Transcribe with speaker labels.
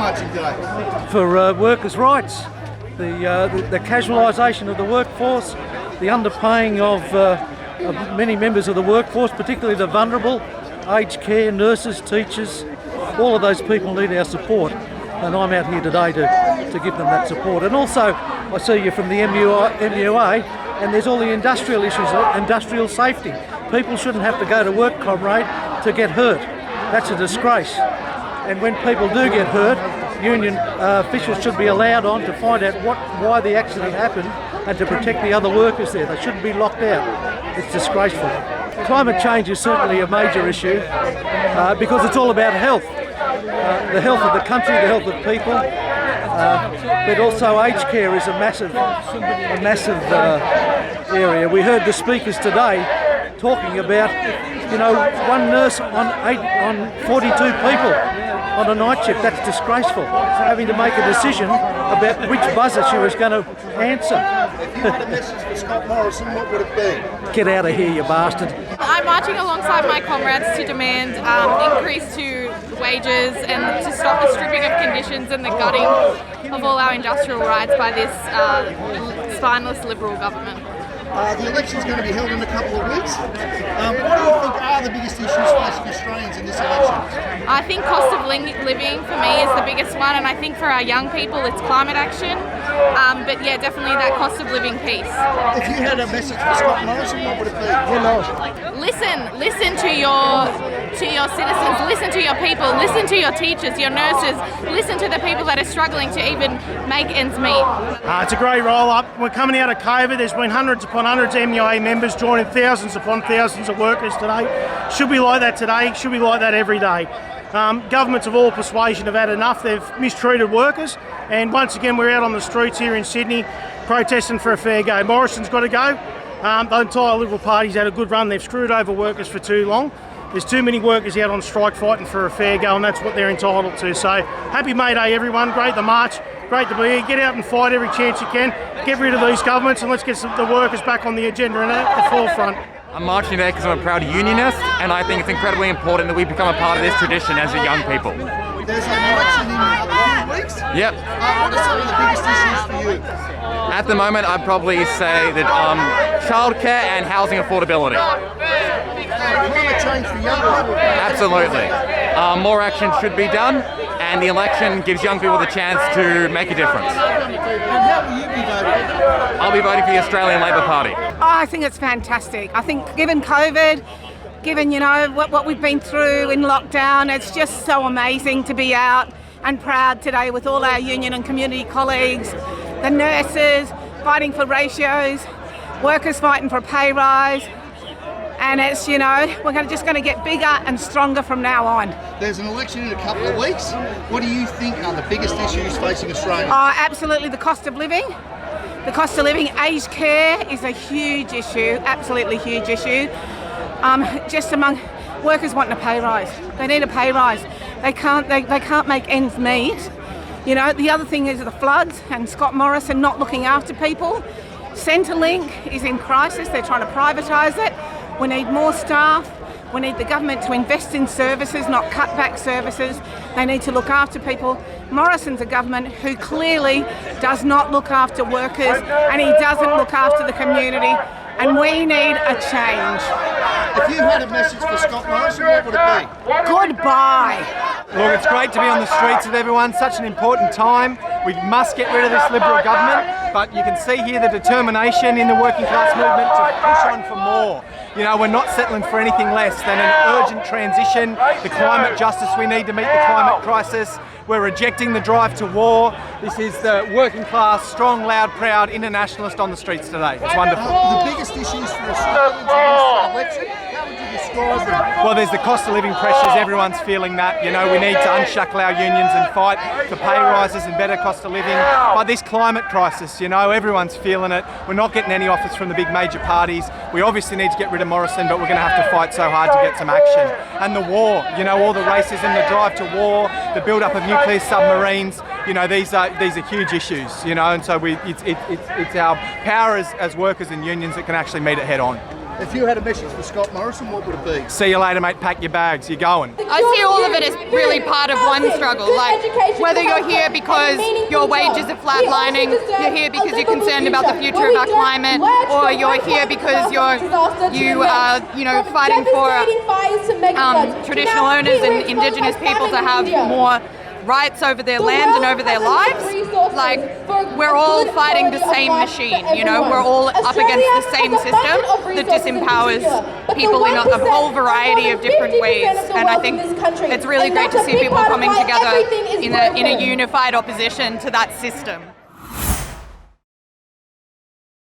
Speaker 1: marching today?
Speaker 2: For workers' rights, the casualisation of the workforce, the underpaying of many members of the workforce, particularly the vulnerable, aged care, nurses, teachers, all of those people need our support. And I'm out here today to give them that support. And also, I see you from the MUA, and there's all the industrial issues, industrial safety. People shouldn't have to go to work, comrade, to get hurt. That's a disgrace. And when people do get hurt, union officials should be allowed on to find out why the accident happened and to protect the other workers there. They shouldn't be locked out. It's disgraceful. Climate change is certainly a major issue because it's all about health. The health of the country, the health of people, but also aged care is a massive area. We heard the speakers today talking about, one nurse on 42 people on a night shift. That's disgraceful. Having to make a decision about which buzzer she was going to answer.
Speaker 1: If you had a message for Scott Morrison, what would it be?
Speaker 2: Get out of here, you bastard.
Speaker 3: I'm marching alongside my comrades to demand increase to wages and to stop the stripping of conditions and the gutting of all our industrial rights by this spineless Liberal government.
Speaker 1: The election's going to be held in a couple of weeks. What do you think are the biggest issues facing Australians in this election?
Speaker 3: I think cost of living for me is the biggest one, and I think for our young people it's climate action. But yeah, definitely that cost of living piece.
Speaker 1: If you had a message for Scott Morrison, what would it be?
Speaker 3: Listen to your citizens, listen to your people, listen to your teachers, your nurses, listen to the people that are struggling to even make ends meet.
Speaker 4: It's a great roll-up. We're coming out of COVID. There's been hundreds upon hundreds of MUA members joining thousands upon thousands of workers today. Should be like that today. Should be like that every day. Governments of all persuasion have had enough. They've mistreated workers, and once again we're out on the streets here in Sydney protesting for a fair go. Morrison's got to go. The entire Liberal Party's had a good run. They've screwed over workers for too long. There's too many workers out on strike fighting for a fair go, and that's what they're entitled to. So happy May Day, everyone. Great the march. Great to be here. Get out and fight every chance you can. Get rid of these governments and let's get the workers back on the agenda and at the forefront.
Speaker 5: I'm marching today because I'm a proud unionist, and I think it's incredibly important that we become a part of this tradition as a young people.
Speaker 1: There's an election in a few weeks.
Speaker 5: Yep.
Speaker 1: What are some of the biggest issues for you?
Speaker 5: At the moment, I'd probably say that childcare and housing affordability.
Speaker 1: Climate change for young people.
Speaker 5: Absolutely. More action should be done, and the election gives young people the chance to make a difference.
Speaker 1: And how will you be voting?
Speaker 5: I'll be voting for the Australian Labor Party.
Speaker 6: I think it's fantastic. I think given COVID, given what we've been through in lockdown, it's just so amazing to be out and proud today with all our union and community colleagues, the nurses fighting for ratios, workers fighting for a pay rise. And it's, we're just going to get bigger and stronger from now on.
Speaker 1: There's an election in a couple of weeks. What do you think are the biggest issues facing Australia?
Speaker 6: Absolutely the cost of living. The cost of living, aged care is a huge issue, absolutely huge issue. Just among workers wanting a pay rise. They need a pay rise. They can't make ends meet. The other thing is the floods and Scott Morrison not looking after people. Centrelink is in crisis. They're trying to privatise it. We need more staff. We need the government to invest in services, not cut back services. They need to look after people. Morrison's a government who clearly does not look after workers, and he doesn't look after the community, and we need a change.
Speaker 1: If you had a message for Scott Morrison, what would it be?
Speaker 6: Goodbye.
Speaker 7: Look, it's great to be on the streets with everyone, such an important time. We must get rid of this Liberal government, but you can see here the determination in the working class movement to push on for more. We're not settling for anything less than an urgent transition, the climate justice we need to meet the climate crisis. We're rejecting the drive to war. This is the working class, strong, loud, proud internationalist on the streets today. It's wonderful.
Speaker 1: The biggest issues for Australians in this election, how would you describe them?
Speaker 7: Well, there's the cost of living pressures. Everyone's feeling that. We need to unshackle our unions and fight for pay rises and better cost of living. But this climate crisis, everyone's feeling it. We're not getting any offers from the big major parties. We obviously need to get rid of Morrison, but we're going to have to fight so hard to get some action. And the war, all the racism, the drive to war, the build-up of nuclear submarines, these are huge issues, and so it's our power as workers and unions that can actually meet it head on.
Speaker 1: If you had a message for Scott Morrison, what would it be?
Speaker 7: See you later, mate. Pack your bags. You're going.
Speaker 3: I see all of it as really part of one struggle. Like, whether you're here because your wages are flatlining, you're here because you're concerned about the future of our climate, or you're here because you are, fighting for traditional owners and Indigenous people to have more rights over their land and over their lives. Like, we're all fighting the same machine, we're all up against the same system that disempowers people in a whole variety of different ways. And I think it's really great to see people coming together in a unified opposition to that system.